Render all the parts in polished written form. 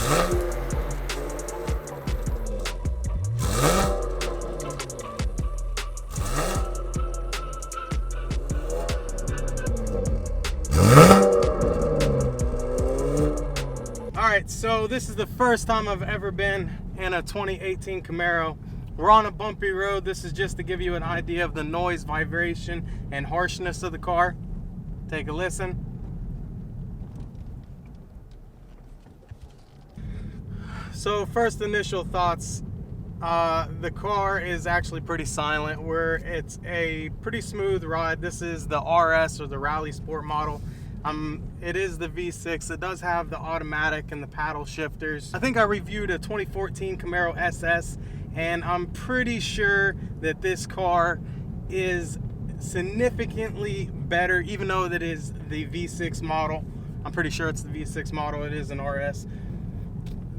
Alright, so this is the first time I've ever been in a 2018 Camaro. We're on a bumpy road. This is just to give you an idea of the noise, vibration, and harshness of the car. Take a listen. So first initial thoughts, the car is actually pretty silent, where it's a pretty smooth ride. This is the RS, or the Rally Sport model. It is the V6. It does have the automatic and the paddle shifters. I think I reviewed a 2014 Camaro SS, and I'm pretty sure that this car is significantly better, even though that is the V6 model. I'm pretty sure it's the V6 model. It is an RS.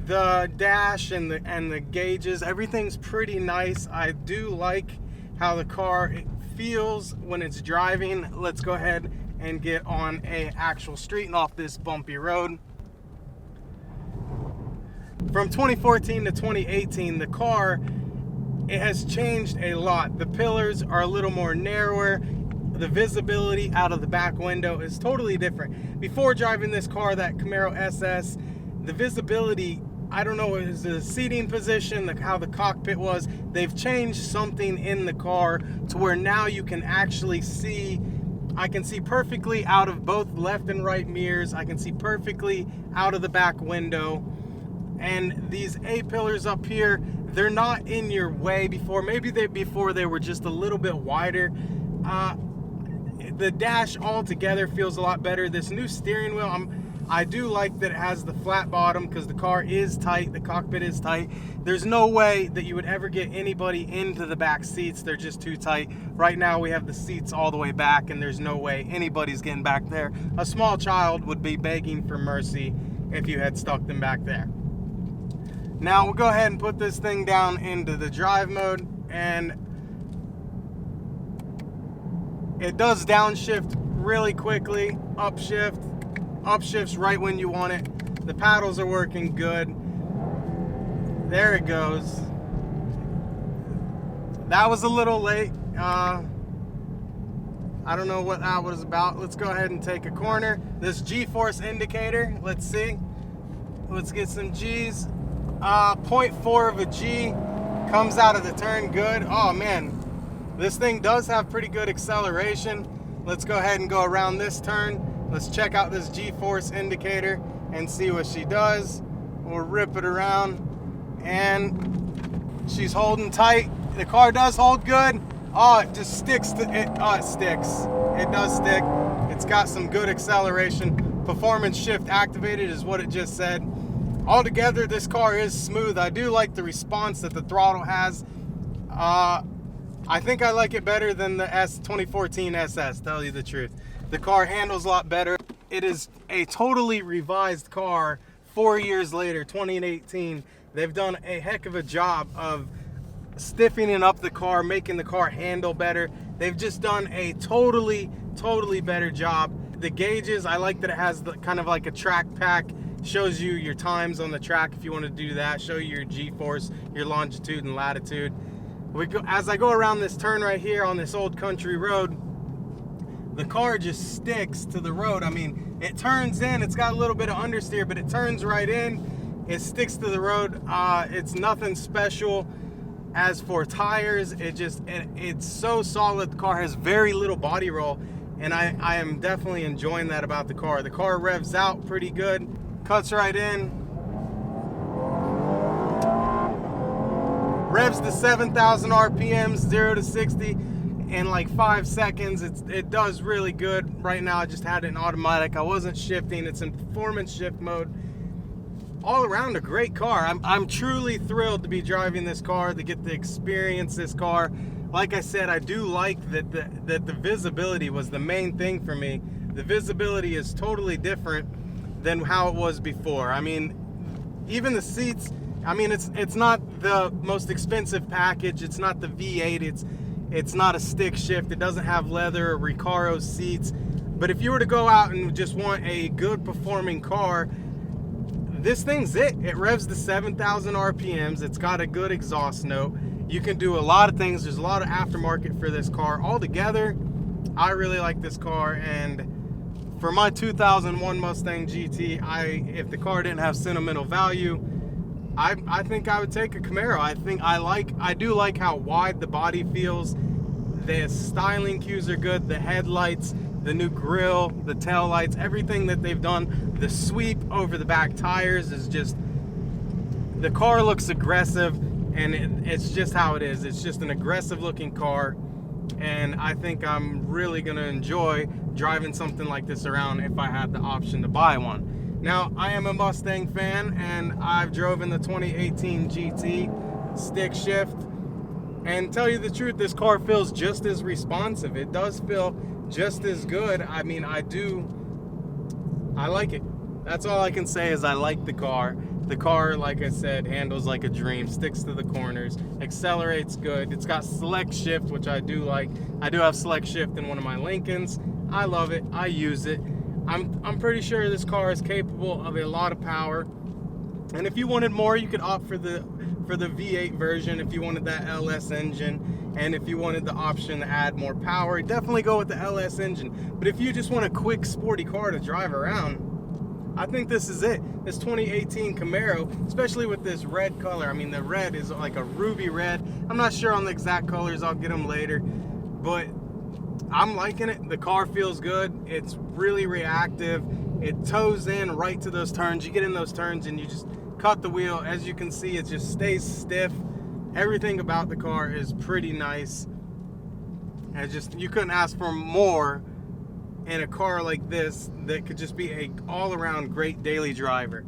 The dash and the gauges, everything's pretty nice. I do like how the car feels when it's driving. Let's go ahead and get on a actual street and off this bumpy road. From 2014 to 2018, the car, it has changed a lot. The pillars are a little more narrower. The visibility out of the back window is totally different. Before driving this car, that Camaro SS, the visibility, I don't know, is the seating position, how the cockpit was. They've changed something in the car to where now you can actually see. I can see perfectly out of both left and right mirrors. I can see perfectly out of the back window. And these A-pillars up here, they're not in your way before. Maybe before they were just a little bit wider. The dash altogether feels a lot better. This new steering wheel, I do like that it has the flat bottom, because the car is tight, the cockpit is tight. There's no way that you would ever get anybody into the back seats. They're just too tight. Right now we have the seats all the way back, and there's no way anybody's getting back there. A small child would be begging for mercy if you had stuck them back there. Now we'll go ahead and put this thing down into the drive mode, and it does downshift really quickly, upshifts right when you want it. The paddles are working good. There it goes. That was a little late. I don't know what that was about. Let's go ahead and take a corner. This G-force indicator, let's see. Let's get some G's. 0.4 of a G comes out of the turn good. Oh man, this thing does have pretty good acceleration. Let's go ahead and go around this turn. Let's check out this G-force indicator and see what she does. We'll rip it around, and she's holding tight. The car does hold good. Oh, it just sticks to it. Oh, it sticks. It does stick. It's got some good acceleration. Performance shift activated is what it just said. Altogether, this car is smooth. I do like the response that the throttle has. I think I like it better than the 2014 SS, tell you the truth. The car handles a lot better. It is a totally revised car 4 years later, 2018. They've done a heck of a job of stiffening up the car, making the car handle better. They've just done a totally better job. The gauges, I like that it has the kind of like a track pack. Shows you your times on the track if you want to do that. Show you your G-force, your longitude and latitude. As I go around this turn right here on this old country road, the car just sticks to the road. I mean, it turns in, it's got a little bit of understeer, but it turns right in. It sticks to the road. It's nothing special. As for tires, it's so solid. The car has very little body roll, and I am definitely enjoying that about the car. The car revs out pretty good, cuts right in, revs to 7,000 RPMs, 0 to 60 in like 5 seconds. It does really good. Right now I just had it in automatic. I wasn't shifting. It's in performance shift mode. All around a great car. I'm truly thrilled to be driving this car, to get to experience this car. Like I said, I do like that the visibility was the main thing for me. The visibility is totally different than how it was before. I mean, even the seats, I mean, it's not the most expensive package. It's not the V8. It's not a stick shift. It doesn't have leather or Recaro seats. But if you were to go out and just want a good performing car, this thing's it. It revs to 7,000 RPMs. It's got a good exhaust note. You can do a lot of things. There's a lot of aftermarket for this car. Altogether, I really like this car, and for my 2001 Mustang GT, if the car didn't have sentimental value, I think I would take a Camaro. I do like how wide the body feels. The styling cues are good. The headlights, the new grille, the tail lights, everything that they've done. The sweep over the back tires is just, the car looks aggressive, and it's just how it is. It's just an aggressive looking car, and I think I'm really gonna enjoy driving something like this around if I had the option to buy one. Now, I am a Mustang fan, and I've driven the 2018 GT stick shift, and tell you the truth, this car feels just as responsive. It does feel just as good. I mean, I like it. That's all I can say is I like the car. The car, like I said, handles like a dream, sticks to the corners, accelerates good. It's got select shift, which I do like. I do have select shift in one of my Lincolns. I love it. I use it. I'm pretty sure this car is capable of a lot of power. And if you wanted more, you could opt for the V8 version if you wanted that LS engine. And if you wanted the option to add more power, definitely go with the LS engine. But if you just want a quick, sporty car to drive around, I think this is it. This 2018 Camaro, especially with this red color. I mean, the red is like a ruby red. I'm not sure on the exact colors. I'll get them later. But I'm liking it. The car feels good. It's really reactive. It tows in right to those turns. You get in those turns and you just cut the wheel. As you can see, it just stays stiff. Everything about the car is pretty nice. And you couldn't ask for more in a car like this that could just be a all-around great daily driver.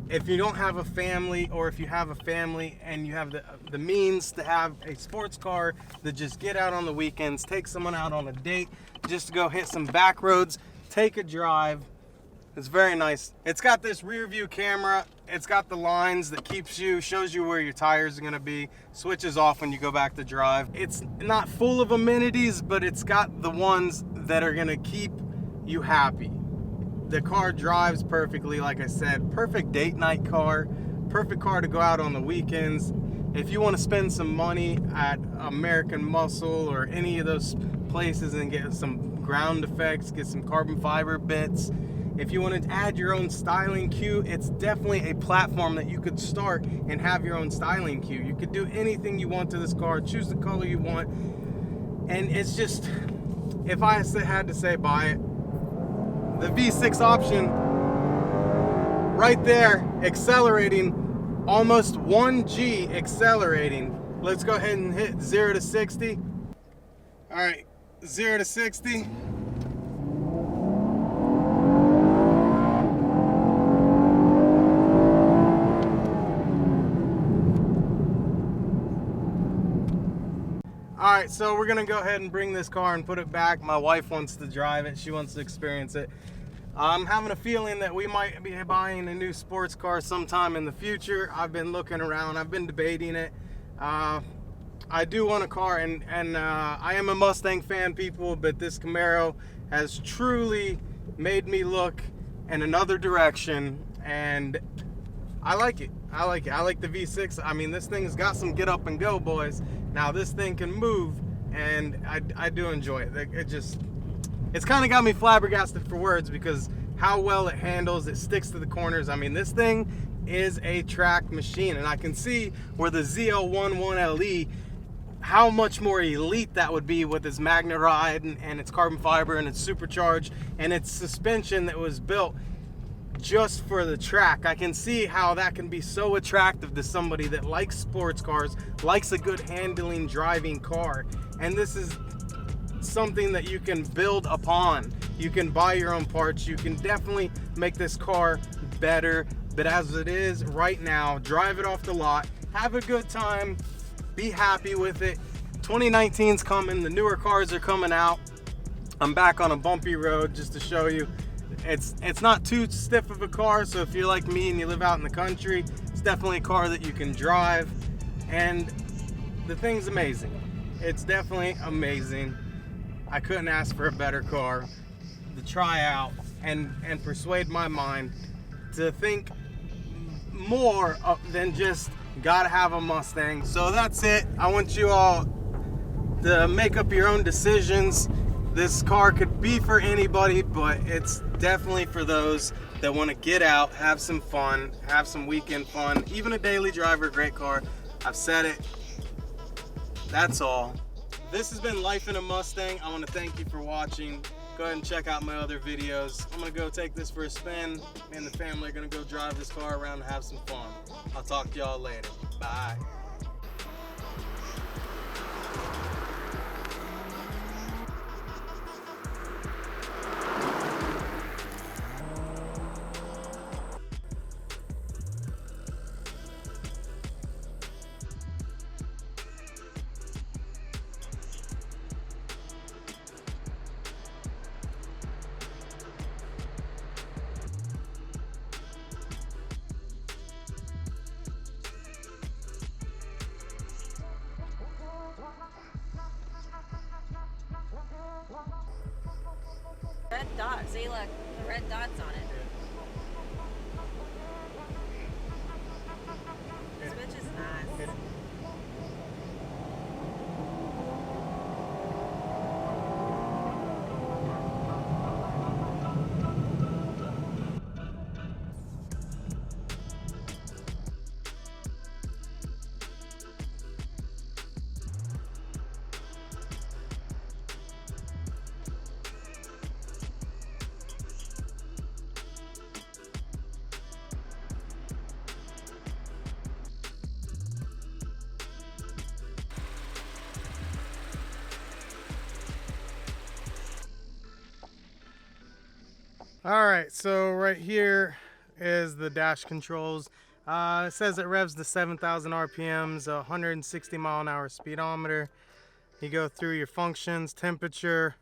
If you don't have a family, or if you have a family and you have the means to have a sports car that just get out on the weekends, take someone out on a date, just to go hit some back roads, take a drive. It's very nice. It's got this rear view camera. It's got the lines that shows you where your tires are gonna be, switches off when you go back to drive. It's not full of amenities, but it's got the ones that are gonna keep you happy. The car drives perfectly, like I said. Perfect date night car. Perfect car to go out on the weekends. If you want to spend some money at American Muscle or any of those places and get some ground effects, get some carbon fiber bits. If you want to add your own styling cue, it's definitely a platform that you could start and have your own styling cue. You could do anything you want to this car, choose the color you want, and it's just, if I had to say buy it, the V6 option right there, accelerating almost 1G accelerating. Let's go ahead and hit 0 to 60. All right, 0 to 60. All right, so we're gonna go ahead and bring this car and put it back. My wife wants to drive it. She wants to experience it. I'm having a feeling that we might be buying a new sports car sometime in the future. I've been looking around. I've been debating it. I do want a car, and I am a Mustang fan, people, but this Camaro has truly made me look in another direction, and I like it. I like it. I like the V6. I mean, this thing's got some get up and go, boys. Now this thing can move, and I do enjoy it. It's kind of got me flabbergasted for words because how well it handles. It sticks to the corners. I mean, this thing is a track machine, and I can see where the ZL11LE, how much more elite that would be with its magnet ride and its carbon fiber and its supercharged and its suspension that was built just for the track. I can see how that can be so attractive to somebody that likes sports cars, likes a good handling driving car. And this is something that you can build upon. You can buy your own parts. You can definitely make this car better. But as it is right now, drive it off the lot, have a good time, be happy with it. 2019's coming. The newer cars are coming out. I'm back on a bumpy road just to show you. It's not too stiff of a car, so if you're like me and you live out in the country, it's definitely a car that you can drive, and the thing's amazing. It's definitely amazing. I couldn't ask for a better car to try out and persuade my mind to think more than just gotta have a Mustang. So that's it. I want you all to make up your own decisions. This car could be for anybody, but it's definitely for those that want to get out, have some fun, have some weekend fun. Even a daily driver, great car. I've said it. That's all. This has been Life in a Mustang. I want to thank you for watching. Go ahead and check out my other videos. I'm gonna go take this for a spin. Me and the family are gonna go drive this car around and have some fun. I'll talk to y'all later. Bye. Red dots. See, look, the red dots on it. This bitch is nice. All right, so right here is the dash controls. It says it revs to 7,000 RPMs, 160 mile an hour speedometer. You go through your functions, temperature,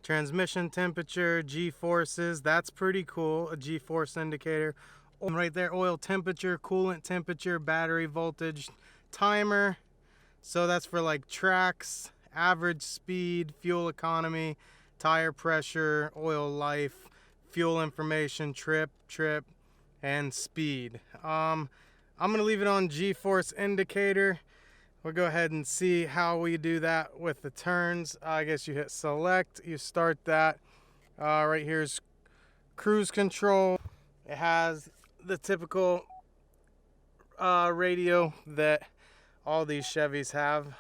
transmission temperature, G-forces. That's pretty cool, a G-force indicator. Right there, oil temperature, coolant temperature, battery voltage, timer. So that's for like tracks, average speed, fuel economy, tire pressure, oil life, fuel information, trip, and speed. I'm gonna leave it on G-force indicator. We'll go ahead and see how we do that with the turns. I guess you hit select, you start that. Right here's cruise control. It has the typical radio that all these Chevys have.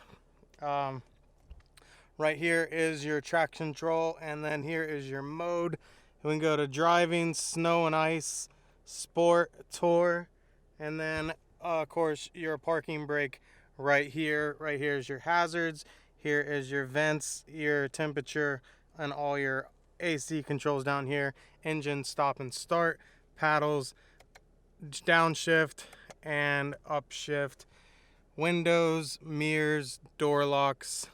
Right here is your traction control, and then here is your mode. We can go to driving, snow and ice, sport, tour, and then of course your parking brake right here. Right here is your hazards. Here is your vents, your temperature, and all your AC controls down here. Engine, stop and start, paddles, downshift and upshift, windows, mirrors, door locks.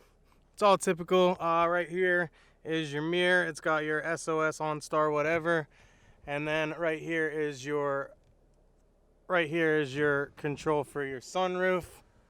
It's all typical. Right here is your mirror. It's got your SOS, OnStar, whatever. And then right here is your control for your sunroof.